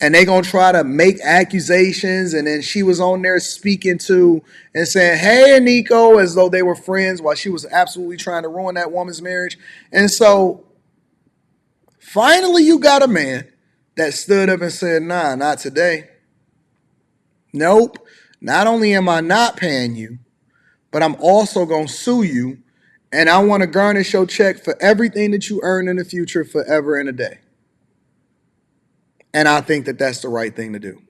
and they gonna try to make accusations, and then she was on there speaking to and saying, "Hey, Nico," as though they were friends, while she was absolutely trying to ruin that woman's marriage. And so finally, you got a man that stood up and said, "Nah, not today. Nope. Not only am I not paying you, but I'm also gonna sue you, and I want to garnish your check for everything that you earn in the future, forever and a day." And I think that that's the right thing to do.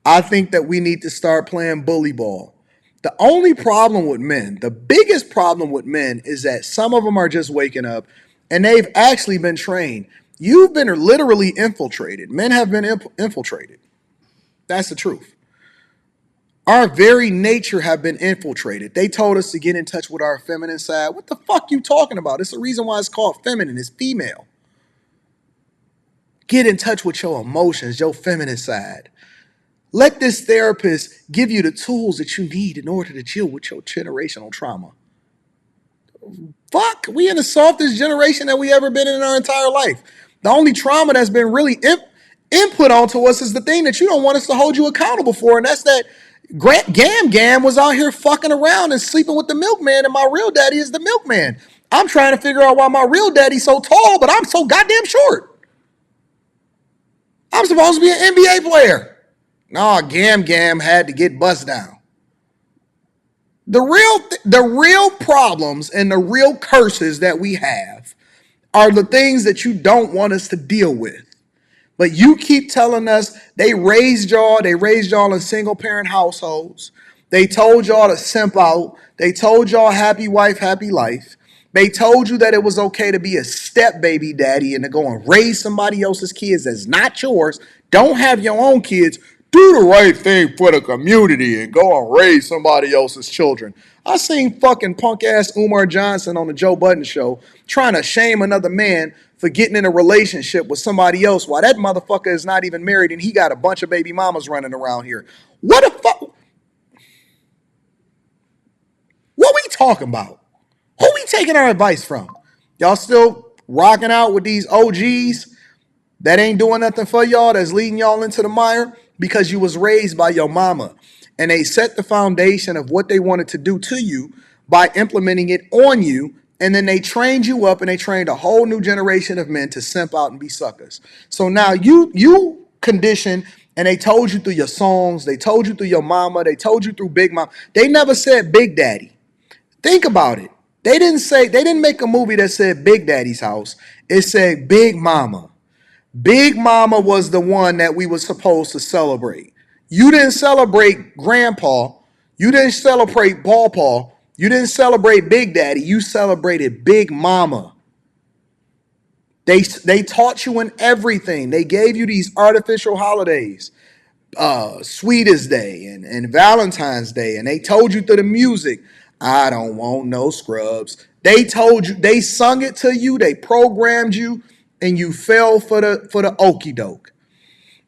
I think that we need to start playing bully ball. The only problem with men, the biggest problem with men, is that some of them are just waking up and they've actually been trained. You've been literally infiltrated. Men have been infiltrated. That's the truth. Our very nature have been infiltrated. They told us to get in touch with our feminine side. What the fuck you talking about? It's the reason why it's called feminine. It's female. Get in touch with your emotions, your feminine side. Let this therapist give you the tools that you need in order to deal with your generational trauma. Fuck, we in the softest generation that we ever been in our entire life. The only trauma that's been really input onto us is the thing that you don't want us to hold you accountable for, and that's that Gam Gam was out here fucking around and sleeping with the milkman, and my real daddy is the milkman. I'm trying to figure out why my real daddy's so tall, but I'm so goddamn short. I'm supposed to be an NBA player. No, Gam Gam had to get bust down. The real problems and the real curses that we have are the things that you don't want us to deal with. But you keep telling us they raised y'all in single parent households. They told y'all to simp out. They told y'all happy wife, happy life. They told you that it was okay to be a step baby daddy and to go and raise somebody else's kids that's not yours. Don't have your own kids. Do the right thing for the community and go and raise somebody else's children. I seen fucking punk ass Umar Johnson on the Joe Budden show trying to shame another man for getting in a relationship with somebody else while that motherfucker is not even married and he got a bunch of baby mamas running around here. What the fuck? What we talking about? Who we taking our advice from? Y'all still rocking out with these OGs that ain't doing nothing for y'all, that's leading y'all into the mire because you was raised by your mama. And they set the foundation of what they wanted to do to you by implementing it on you. And then they trained you up and they trained a whole new generation of men to simp out and be suckers. So now you conditioned, and they told you through your songs, they told you through your mama, they told you through Big Mom. They never said Big Daddy. Think about it. They didn't make a movie that said Big Daddy's house. It said Big Mama. Big Mama was the one that we were supposed to celebrate. You didn't celebrate Grandpa. You didn't celebrate Pawpaw. You didn't celebrate Big Daddy. You celebrated Big Mama. They taught you in everything. They gave you these artificial holidays, Sweetest Day and Valentine's Day, and they told you through the music, I don't want no scrubs. They told you, they sung it to you, they programmed you, and you fell for the okie doke.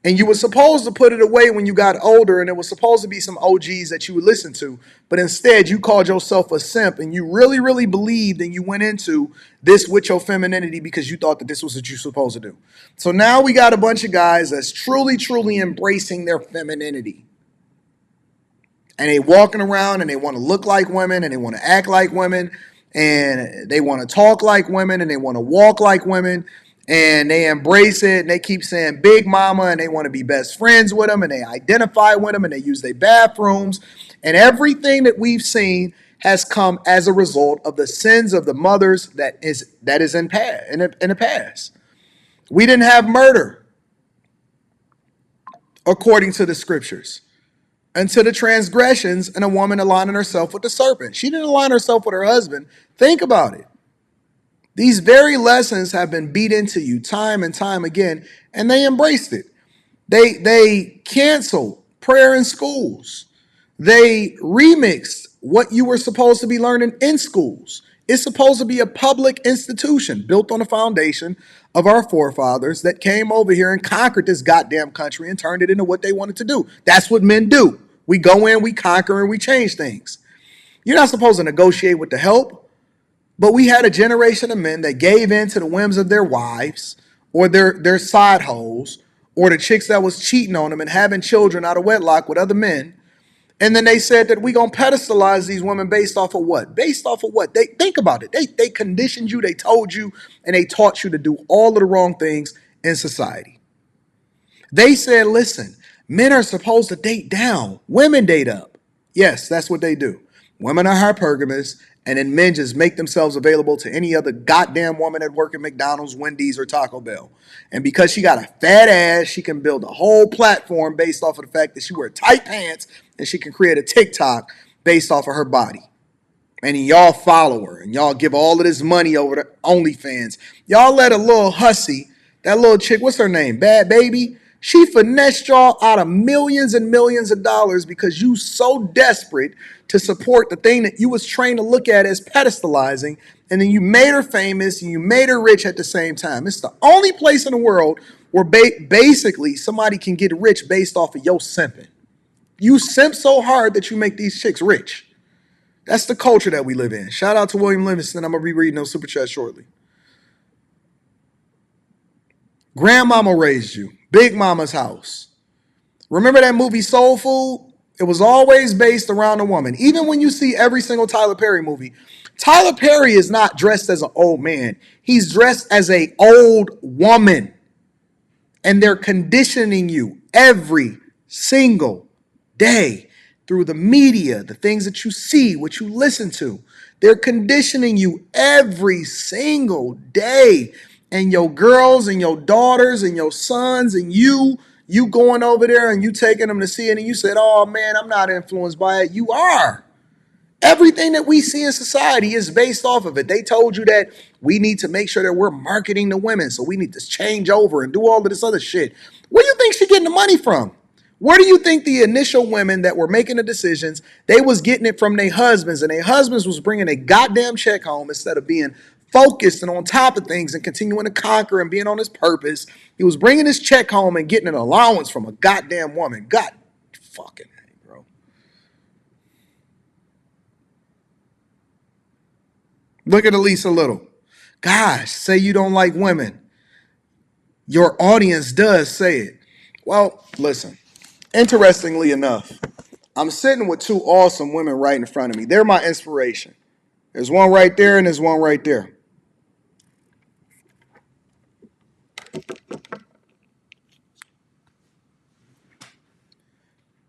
And you were supposed to put it away when you got older, and it was supposed to be some OGs that you would listen to. But instead, you called yourself a simp, and you really, really believed, and you went into this with your femininity because you thought that this was what you're supposed to do. So now we got a bunch of guys that's truly, truly embracing their femininity. And they walking around, and they want to look like women, and they want to act like women, and they want to talk like women, and they want to walk like women. And they embrace it, and they keep saying Big Mama, and they want to be best friends with them, and they identify with them, and they use their bathrooms. And everything that we've seen has come as a result of the sins of the mothers that is in the past. We didn't have murder, according to the scriptures, until the transgressions and a woman aligning herself with the serpent. She didn't align herself with her husband. Think about it. These very lessons have been beat into you time and time again, and they embraced it. They canceled prayer in schools. They remixed what you were supposed to be learning in schools. It's supposed to be a public institution built on the foundation of our forefathers that came over here and conquered this goddamn country and turned it into what they wanted to do. That's what men do. We go in, we conquer, and we change things. You're not supposed to negotiate with the help. But we had a generation of men that gave in to the whims of their wives or their side hoes or the chicks that was cheating on them and having children out of wedlock with other men. And then they said that we gonna pedestalize these women based off of what? Based off of what? They think about it. They conditioned you, they told you, and they taught you to do all of the wrong things in society. They said, listen, men are supposed to date down, women date up. Yes, that's what they do. Women are hypergamous, and then men just make themselves available to any other goddamn woman that work at McDonald's, Wendy's, or Taco Bell. And because she got a fat ass, she can build a whole platform based off of the fact that she wear tight pants, and she can create a TikTok based off of her body. And y'all follow her, and y'all give all of this money over to OnlyFans. Y'all let a little hussy, that little chick, what's her name? Bad Baby. She finessed y'all out of millions and millions of dollars because you so desperate to support the thing that you was trained to look at as pedestalizing, and then you made her famous and you made her rich at the same time. It's the only place in the world where basically somebody can get rich based off of your simping. You simp so hard that you make these chicks rich. That's the culture that we live in. Shout out to William Livingston. I'm going to be reading those super chats shortly. Grandmama raised you. Big Mama's house. Remember that movie Soul Food? It was always based around a woman. Even when you see every single Tyler Perry movie, Tyler Perry is not dressed as an old man. He's dressed as an old woman. And they're conditioning you every single day through the media, the things that you see, what you listen to. They're conditioning you every single day. And your girls and your daughters and your sons and you going over there and you taking them to see it and you said, oh man, I'm not influenced by it. You are. Everything that we see in society is based off of it. They told you that we need to make sure that we're marketing to women, so we need to change over and do all of this other shit. Where do you think she's getting the money from? Where do you think the initial women that were making the decisions, they was getting it from their husbands, and their husbands was bringing a goddamn check home instead of being focused and on top of things and continuing to conquer and being on his purpose? He was bringing his check home and getting an allowance from a goddamn woman. God fucking A, bro. Look at Elisa Little. Gosh, say you don't like women. Your audience does say it. Well, listen, interestingly enough, I'm sitting with two awesome women right in front of me. They're my inspiration. There's one right there and there's one right there.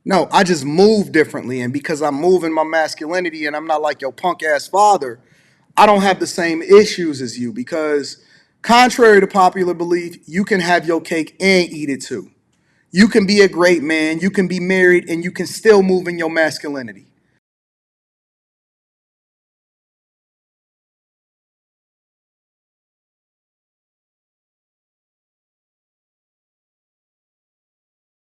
No, I just move differently. And because I'm moving my masculinity and I'm not like your punk ass father, I don't have the same issues as you because, contrary to popular belief, you can have your cake and eat it too. You can be a great man, you can be married, and you can still move in your masculinity.